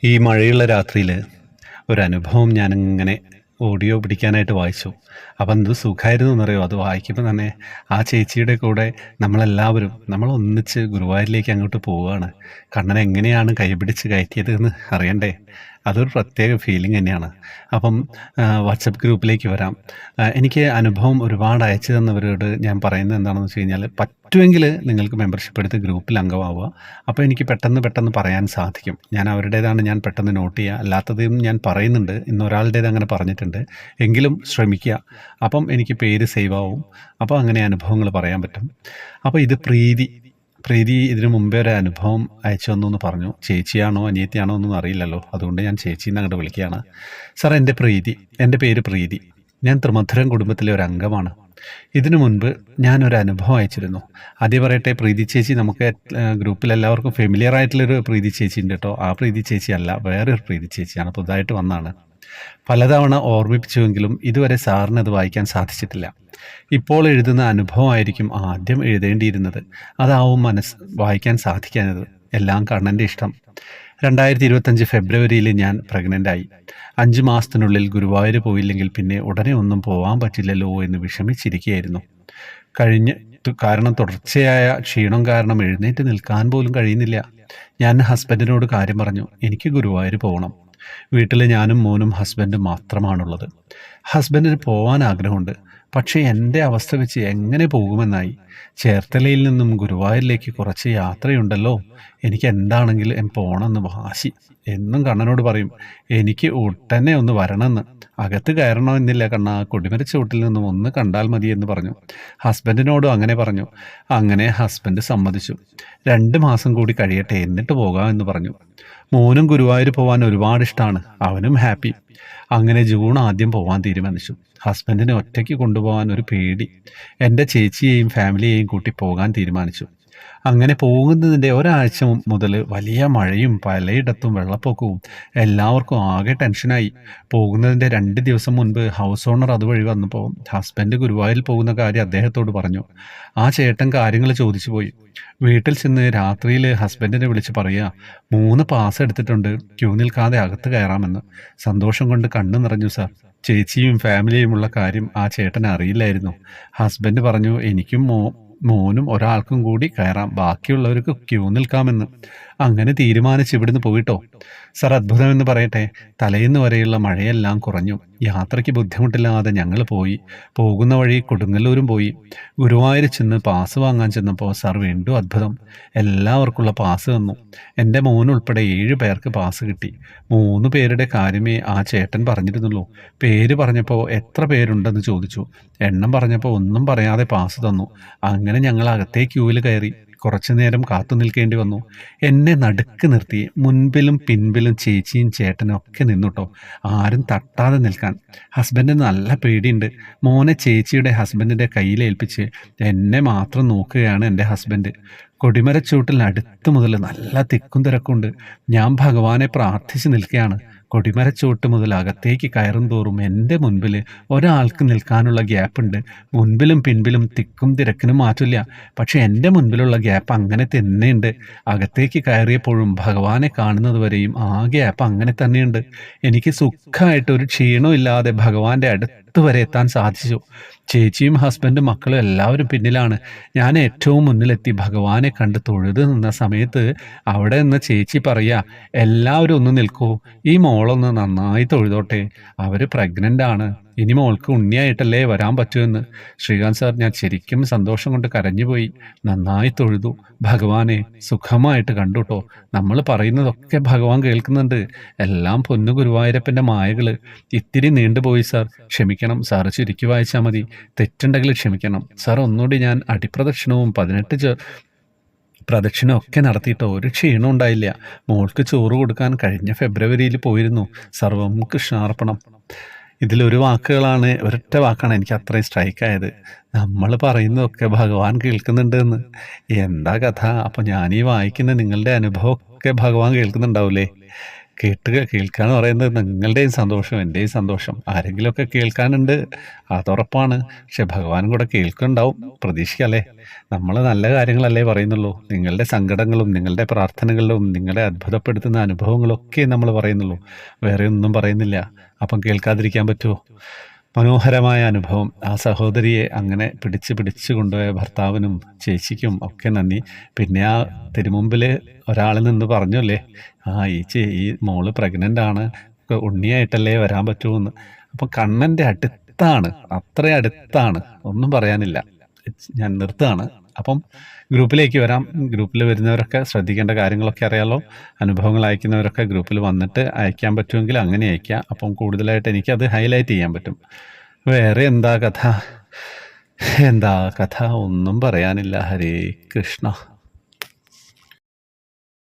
ഈ മഴയുള്ള രാത്രിയിൽ ഒരനുഭവം ഞാനിങ്ങനെ ഓഡിയോ പിടിക്കാനായിട്ട് വായിച്ചു. അപ്പം എന്ത് സുഖമായിരുന്നു എന്നറിയോ? അത് വായിക്കുമ്പോൾ തന്നെ ആ ചേച്ചിയുടെ കൂടെ നമ്മളൊന്നിച്ച് ഗുരുവായൂരിലേക്ക് അങ്ങോട്ട് പോവുകയാണ്. കണ്ണനെ എങ്ങനെയാണ് കൈപിടിച്ച് കയറ്റിയത് എന്ന് അറിയണ്ടേ? അതൊരു പ്രത്യേക ഫീലിംഗ് തന്നെയാണ്. അപ്പം വാട്സപ്പ് ഗ്രൂപ്പിലേക്ക് വരാം. എനിക്ക് അനുഭവം ഒരുപാട് അയച്ചു തന്നവരോട് ഞാൻ പറയുന്നത് എന്താണെന്ന് വെച്ച് കഴിഞ്ഞാൽ, പറ്റുമെങ്കിൽ നിങ്ങൾക്ക് മെമ്പർഷിപ്പ് എടുത്ത് ഗ്രൂപ്പിൽ അംഗമാവുക. അപ്പോൾ എനിക്ക് പെട്ടെന്ന് പറയാൻ സാധിക്കും. ഞാൻ പെട്ടെന്ന് നോട്ട് ചെയ്യുക. അല്ലാത്തതും ഞാൻ പറയുന്നുണ്ട്. ഇന്നൊരാളുടേത് അങ്ങനെ പറഞ്ഞിട്ടുണ്ട്. എങ്കിലും ശ്രമിക്കുക. അപ്പം എനിക്ക് പേര് സേവ് ആവും. അപ്പോൾ അങ്ങനെ അനുഭവങ്ങൾ പറയാൻ പറ്റും. അപ്പോൾ ഇത് പ്രീതി ഇതിനു മുമ്പേ ഒരു അനുഭവം അയച്ചു തന്നു എന്ന് പറഞ്ഞു. ചേച്ചിയാണോ അനിയത്തിയാണോ എന്നൊന്നും അറിയില്ലല്ലോ. അതുകൊണ്ട് ഞാൻ ചേച്ചീന്ന് അങ്ങോട്ട് വിളിക്കുകയാണ്. സാർ, എൻ്റെ പേര് പ്രീതി. ഞാൻ ത്രിമധുരം കുടുംബത്തിലെ ഒരു അംഗമാണ്. ഇതിനു മുൻപ് ഞാനൊരു അനുഭവം അയച്ചിരുന്നു. ആദ്യം പറയട്ടെ, പ്രീതി ചേച്ചി നമുക്ക് ഗ്രൂപ്പിൽ എല്ലാവർക്കും ഫെമിലിയർ ആയിട്ടുള്ളൊരു പ്രീതി ചേച്ചി ഉണ്ട് കേട്ടോ. ആ പ്രീതി ചേച്ചി അല്ല, വേറൊരു പ്രീതി ചേച്ചിയാണ്, പുതുതായിട്ട് വന്നാണ്. പലതവണ ഓർമ്മിപ്പിച്ചുവെങ്കിലും ഇതുവരെ സാറിന് അത് വായിക്കാൻ സാധിച്ചിട്ടില്ല. ഇപ്പോൾ എഴുതുന്ന അനുഭവമായിരിക്കും ആദ്യം എഴുതേണ്ടിയിരുന്നത്. അതാവും വായിക്കാൻ സാധിക്കാനത്. എല്ലാം കണ്ണൻ്റെ ഇഷ്ടം. 2025 ഫെബ്രുവരിയിൽ ഞാൻ പ്രഗ്നൻ്റായി. 5 മാസത്തിനുള്ളിൽ ഗുരുവായൂർ പോയില്ലെങ്കിൽ പിന്നെ ഉടനെ ഒന്നും പോകാൻ പറ്റില്ലല്ലോ എന്ന് വിഷമിച്ചിരിക്കുകയായിരുന്നു. കാരണം തുടർച്ചയായ ക്ഷീണം കാരണം എഴുന്നേറ്റ് നിൽക്കാൻ പോലും കഴിയുന്നില്ല. ഞാൻ ഹസ്ബൻഡിനോട് കാര്യം പറഞ്ഞു. എനിക്ക് ഗുരുവായൂർ പോകണം. വീട്ടിൽ ഞാനും മോനും ഹസ്ബൻഡും മാത്രമാണുള്ളത്. ഹസ്ബൻഡിന് പോകാൻ ആഗ്രഹമുണ്ട്. പക്ഷേ എൻ്റെ അവസ്ഥ വെച്ച് എങ്ങനെ പോകുമെന്നായി. ചേർത്തലയിൽ നിന്നും ഗുരുവായൂരിലേക്ക് കുറച്ച് യാത്രയുണ്ടല്ലോ. എനിക്ക് എന്താണെങ്കിലും പോകണമെന്ന് വാശി. എന്നും കണ്ണനോട് പറയും, എനിക്ക് ഉടനെ ഒന്ന് വരണമെന്ന്. അകത്ത് കയറണമെന്നില്ല കണ്ണ, കൊടിമരച്ചോട്ടിൽ നിന്നും ഒന്ന് കണ്ടാൽ മതി എന്ന് പറഞ്ഞു. ഹസ്ബൻഡിനോടും അങ്ങനെ പറഞ്ഞു. അങ്ങനെ ഹസ്ബൻഡ് സമ്മതിച്ചു. 2 മാസം കൂടി കഴിയട്ടെ, എന്നിട്ട് പോകാം എന്ന് പറഞ്ഞു. മോനും ഗുരുവായൂർ പോകാൻ ഒരുപാട് ഇഷ്ടമാണ്. അവനും ഹാപ്പി. അങ്ങനെ ജൂൺ ആദ്യം പോകാൻ തീരുമാനിച്ചു. ഹസ്ബൻഡിനെ ഒറ്റയ്ക്ക് കൊണ്ടുപോകാൻ ഒരു പേടി. എൻ്റെ ചേച്ചിയെയും ഫാമിലിയെയും കൂട്ടി പോകാൻ തീരുമാനിച്ചു. അങ്ങനെ പോകുന്നതിൻ്റെ ഒരാഴ്ച മുതൽ വലിയ മഴയും പലയിടത്തും വെള്ളപ്പൊക്കവും. എല്ലാവർക്കും ആകെ ടെൻഷനായി. പോകുന്നതിൻ്റെ 2 ദിവസം മുൻപ് ഹൗസ് ഓണർ അതുവഴി വന്നപ്പോൾ ഹസ്ബൻഡ് ഗുരുവായൂരിൽ പോകുന്ന കാര്യം അദ്ദേഹത്തോട് പറഞ്ഞു. ആ ചേട്ടൻ കാര്യങ്ങൾ ചോദിച്ചു പോയി. വീട്ടിൽ ചെന്ന് രാത്രിയിൽ ഹസ്ബൻഡിനെ വിളിച്ച് പറയുക, 3 പാസ് എടുത്തിട്ടുണ്ട്, ക്യൂ നിൽക്കാതെ അകത്ത് കയറാമെന്ന്. സന്തോഷം കൊണ്ട് കണ്ണു നിറഞ്ഞു സാർ. ചേച്ചിയും ഫാമിലിയുമുള്ള കാര്യം ആ ചേട്ടനെ അറിയില്ലായിരുന്നു. ഹസ്ബൻഡ് പറഞ്ഞു, എനിക്കും മോനും ഒരാൾക്കും കൂടി കയറാം, ബാക്കിയുള്ളവർക്ക് ക്യൂ നിൽക്കാമെന്ന്. അങ്ങനെ തീരുമാനിച്ച് ഇവിടുന്ന് പോയിട്ടോ. സാർ, അത്ഭുതമെന്ന് പറയട്ടെ, തലേന്ന് വരെയുള്ള മഴയെല്ലാം കുറഞ്ഞു. യാത്രയ്ക്ക് ബുദ്ധിമുട്ടില്ലാതെ ഞങ്ങൾ പോയി. പോകുന്ന വഴി കൊടുങ്ങല്ലൂരും പോയി. ഗുരുവായൂർ ചെന്ന് പാസ് വാങ്ങാൻ ചെന്നപ്പോൾ സാർ വീണ്ടും അത്ഭുതം. എല്ലാവർക്കുള്ള പാസ് തന്നു. എൻ്റെ മോനുൾപ്പെടെ 7 പേർക്ക് പാസ് കിട്ടി. 3 പേരുടെ കാര്യമേ ആ ചേട്ടൻ പറഞ്ഞിരുന്നുള്ളൂ. പേര് പറഞ്ഞപ്പോൾ എത്ര പേരുണ്ടെന്ന് ചോദിച്ചു. എണ്ണം പറഞ്ഞപ്പോൾ ഒന്നും പറയാതെ പാസ് തന്നു. അങ്ങനെ ഞങ്ങൾ അകത്തേ ക്യൂവിൽ കയറി. കുറച്ചു നേരം കാത്തു നിൽക്കേണ്ടി വന്നു. എന്നെ നടുക്ക് നിർത്തി. മുൻപിലും പിൻപിലും ചേച്ചിയും ചേട്ടനും ഒക്കെ നിന്നുട്ടോ, ആരും തട്ടാതെ നിൽക്കാൻ. ഹസ്ബൻഡിന് നല്ല പേടിയുണ്ട്. മോനെ ചേച്ചിയുടെ ഹസ്ബൻഡിൻ്റെ കയ്യിലേൽപ്പിച്ച് എന്നെ മാത്രം നോക്കുകയാണ് എൻ്റെ ഹസ്ബൻഡ്. കൊടിമരച്ചൂട്ടിൽ അടുത്ത് മുതൽ നല്ല തിക്കും തിരക്കുണ്ട്. ഞാൻ ഭഗവാനെ പ്രാർത്ഥിച്ച് നിൽക്കുകയാണ്. കൊടിമരച്ചോട്ട് മുതൽ അകത്തേക്ക് കയറും തോറും എൻ്റെ മുൻപിൽ ഒരാൾക്ക് നിൽക്കാനുള്ള ഗ്യാപ്പുണ്ട്. മുൻപിലും പിൻപിലും തിക്കും തിരക്കിനും മാറ്റില്ല. പക്ഷെ എൻ്റെ മുൻപിലുള്ള ഗ്യാപ്പ് അങ്ങനെ തന്നെയുണ്ട്. അകത്തേക്ക് കയറിയപ്പോഴും ഭഗവാനെ കാണുന്നത് വരെയും ആ ഗ്യാപ്പ് അങ്ങനെ തന്നെയുണ്ട്. എനിക്ക് സുഖമായിട്ട് ഒരു ക്ഷീണവും ഇല്ലാതെ ഭഗവാന്റെ അടുത്ത് വരെ എത്താൻ സാധിച്ചു. ചേച്ചിയും ഹസ്ബൻഡും മക്കളും എല്ലാവരും പിന്നിലാണ്. ഞാൻ ഏറ്റവും മുന്നിലെത്തി ഭഗവാനെ കണ്ട് തൊഴുത് നിന്ന സമയത്ത് അവിടെ നിന്ന് ചേച്ചി പറയുക, എല്ലാവരും ഒന്ന് നിൽക്കൂ, ഈ മോളൊന്ന് നന്നായി തൊഴുതോട്ടെ, അവര് പ്രഗ്നൻ്റ് ആണ്, ഇനി മോൾക്ക് ഉണ്ണിയായിട്ടല്ലേ വരാൻ പറ്റുമെന്ന്. ശ്രീകാന്ത് സാർ, ഞാൻ ശരിക്കും സന്തോഷം കൊണ്ട് കരഞ്ഞുപോയി. നന്നായി തൊഴുതു. ഭഗവാനെ സുഖമായിട്ട് കണ്ടുട്ടോ. നമ്മൾ പറയുന്നതൊക്കെ ഭഗവാൻ കേൾക്കുന്നുണ്ട്. എല്ലാം പൊന്നു ഗുരുവായൂരപ്പൻ്റെ മായകൾ. ഇത്തിരി നീണ്ടുപോയി സാർ, ക്ഷമിക്കണം സാർ. ചുരുക്കി വായിച്ചാൽ മതി. തെറ്റുണ്ടെങ്കിൽ ക്ഷമിക്കണം സാർ. ഒന്നുകൂടി ഞാൻ അടിപ്രദക്ഷിണവും 18 പ്രദക്ഷിണം ഒക്കെ നടത്തിയിട്ടോ ഒരു ക്ഷീണം ഉണ്ടായില്ല. മോൾക്ക് ചോറ് കൊടുക്കാൻ കഴിഞ്ഞ ഫെബ്രുവരിയിൽ പോയിരുന്നു. സർവം കൃഷ്ണാർപ്പണം. ഇതിലൊരു വാക്കുകളാണ്, ഒരൊറ്റ വാക്കാണ് എനിക്ക് അത്രയും സ്ട്രൈക്കായത്. നമ്മൾ പറയുന്നതൊക്കെ ഭഗവാൻ കേൾക്കുന്നുണ്ട് എന്ന്. എന്താ കഥ? അപ്പോൾ ഞാനീ വായിക്കുന്ന നിങ്ങളുടെ അനുഭവമൊക്കെ ഭഗവാൻ കേൾക്കുന്നുണ്ടാവില്ലേ? കേൾക്കാന്ന് പറയുന്നത് നിങ്ങളുടെയും സന്തോഷം, എൻ്റെയും സന്തോഷം. ആരെങ്കിലുമൊക്കെ കേൾക്കാനുണ്ട്, അതുറപ്പാണ്. പക്ഷെ ഭഗവാനും കൂടെ കേൾക്കുന്നുണ്ടാവും. പ്രതീക്ഷിക്കാല്ലേ. നമ്മൾ നല്ല കാര്യങ്ങളല്ലേ പറയുന്നുള്ളൂ. നിങ്ങളുടെ സങ്കടങ്ങളും നിങ്ങളുടെ പ്രാർത്ഥനകളും നിങ്ങളെ അത്ഭുതപ്പെടുത്തുന്ന അനുഭവങ്ങളൊക്കെ നമ്മൾ പറയുന്നുള്ളൂ. വേറെ ഒന്നും പറയുന്നില്ല. അപ്പം കേൾക്കാതിരിക്കാൻ പറ്റുമോ? മനോഹരമായ അനുഭവം. ആ സഹോദരിയെ അങ്ങനെ പിടിച്ച് കൊണ്ടുപോയ ഭർത്താവിനും ചേച്ചിക്കും ഒക്കെ നന്ദി. പിന്നെ ആ തിരുമുമ്പിൽ ഒരാൾ നിന്ന് പറഞ്ഞല്ലേ, ഈ മോള് പ്രഗ്നൻ്റ് ആണ്, ഉണ്ണിയായിട്ടല്ലേ വരാൻ പറ്റുമെന്ന്. അപ്പം കണ്ണൻ്റെ അടുത്താണ്, അത്ര അടുത്താണ്, ഒന്നും പറയാനില്ല. ഞാൻ നിർത്തുകയാണ്. അപ്പം ഗ്രൂപ്പിലേക്ക് വരാം. ഗ്രൂപ്പിൽ വരുന്നവരൊക്കെ ശ്രദ്ധിക്കേണ്ട കാര്യങ്ങളൊക്കെ അറിയാലോ. അനുഭവങ്ങൾ അയക്കുന്നവരൊക്കെ ഗ്രൂപ്പിൽ വന്നിട്ട് അയക്കാൻ പറ്റുമെങ്കിൽ അങ്ങനെ അയക്കാം. അപ്പം കൂടുതലായിട്ട് എനിക്കത് ഹൈലൈറ്റ് ചെയ്യാൻ പറ്റും. വേറെ എന്താ കഥ? ഒന്നും പറയാനില്ല. ഹരേ കൃഷ്ണ.